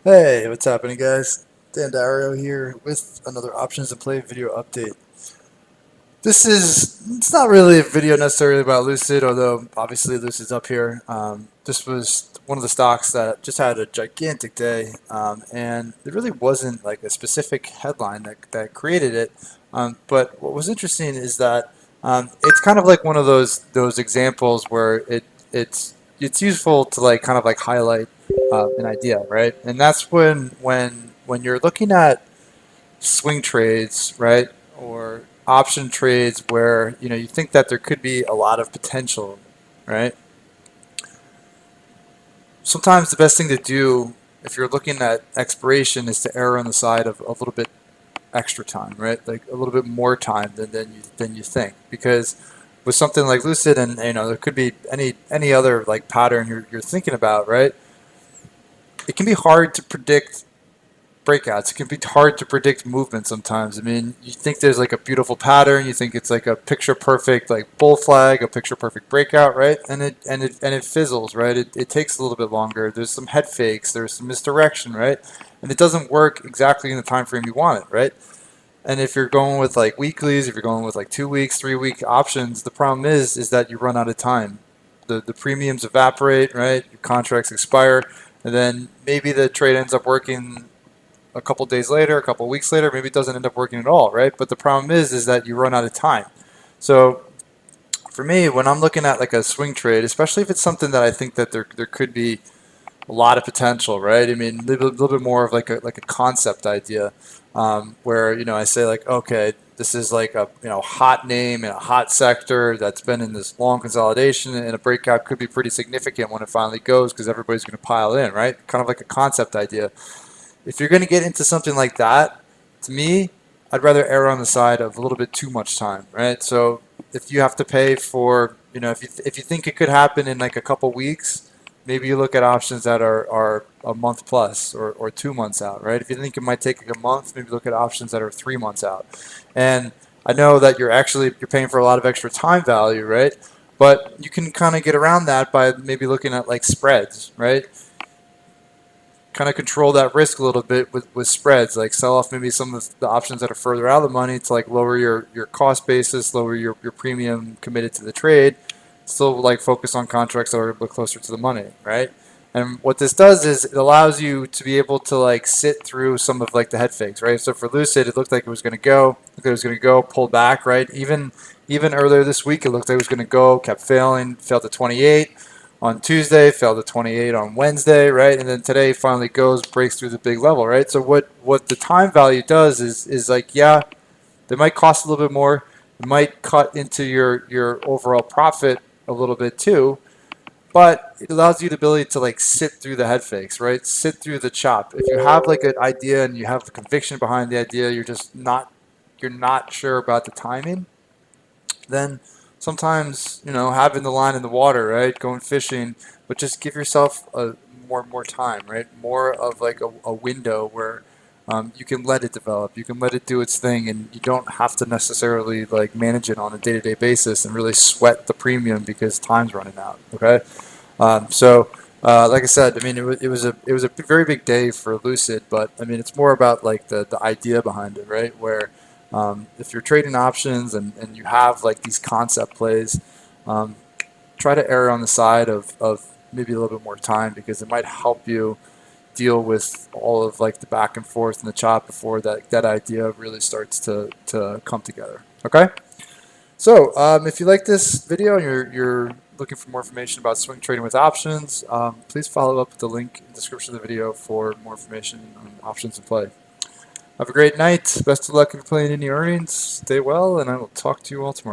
Hey, what's happening, guys? Dan Dario here with another Options in Play video update. It's not really a video necessarily about Lucid, although obviously Lucid's up here. This was one of the stocks that just had a gigantic day, and there really wasn't like a specific headline that created it. But what was interesting is that it's kind of like one of those examples where it's useful to like kind of like highlight an idea, right? And that's when you're looking at swing trades, right, or option trades where you think that there could be a lot of potential, right? Sometimes the best thing to do if you're looking at expiration is to err on the side of a little bit extra time, right? Like a little bit more time than you think, because with something like Lucid, and there could be any other like pattern you're thinking about, right? It can be hard to predict breakouts. It can be hard to predict movement sometimes. I mean, you think there's like a beautiful pattern, you think it's like a picture perfect like bull flag, a picture perfect breakout, right? And it fizzles, right? It takes a little bit longer. There's some head fakes, there's some misdirection, right? And it doesn't work exactly in the time frame you want it, right? And if you're going with like weeklies, if you're going with like 2 weeks, 3 week options, the problem is that you run out of time. The premiums evaporate, right? Your contracts expire, and then maybe the trade ends up working a couple days later, a couple weeks later, maybe it doesn't end up working at all, right? But the problem is that you run out of time. So for me, when I'm looking at like a swing trade, especially if it's something that I think that there could be a lot of potential, right? I mean, a little bit more of like a concept idea, where I say like, okay, this is like a hot name in a hot sector that's been in this long consolidation, and a breakout could be pretty significant when it finally goes because everybody's going to pile in, right? Kind of like a concept idea. If you're going to get into something like that, to me, I'd rather err on the side of a little bit too much time, right? So if you have to pay for, if you think it could happen in like a couple weeks, maybe you look at options that are a month plus or 2 months out, right? If you think it might take like a month, maybe look at options that are 3 months out. And I know that you're paying for a lot of extra time value, right? But you can kind of get around that by maybe looking at like spreads, right? Kind of control that risk a little bit with spreads, like sell off maybe some of the options that are further out of the money to like lower your cost basis, lower your premium committed to the trade, still like focus on contracts that are a bit closer to the money, right? And what this does is it allows you to be able to like sit through some of like the head fakes, right? So for Lucid, it looked like it was going to go, pull back, right? Even earlier this week, it looked like it was going to go, kept failing, failed to 28 on Tuesday, fell to 28 on Wednesday, right? And then today finally goes, breaks through the big level, right? So what the time value does is like, yeah, they might cost a little bit more. It might cut into your overall profit a little bit too, but it allows you the ability to like sit through the head fakes, right? Sit through the chop. If you have like an idea and you have the conviction behind the idea, you're not sure about the timing, then sometimes having the line in the water, right, going fishing, but just give yourself a more time, right, more of like a window where you can let it develop, you can let it do its thing, and you don't have to necessarily like manage it on a day-to-day basis and really sweat the premium because time's running out. Okay. Like I said, I mean, it was a very big day for Lucid, but I mean, it's more about like the idea behind it, right? Where if you're trading options and you have like these concept plays, um, try to err on the side of maybe a little bit more time because it might help you deal with all of like the back and forth and the chop before that idea really starts to come together. Okay. So if you like this video and you're looking for more information about swing trading with options, please follow up with the link in the description of the video for more information on options in play. Have a great night. Best of luck if you're playing any earnings. Stay well, and I will talk to you all tomorrow.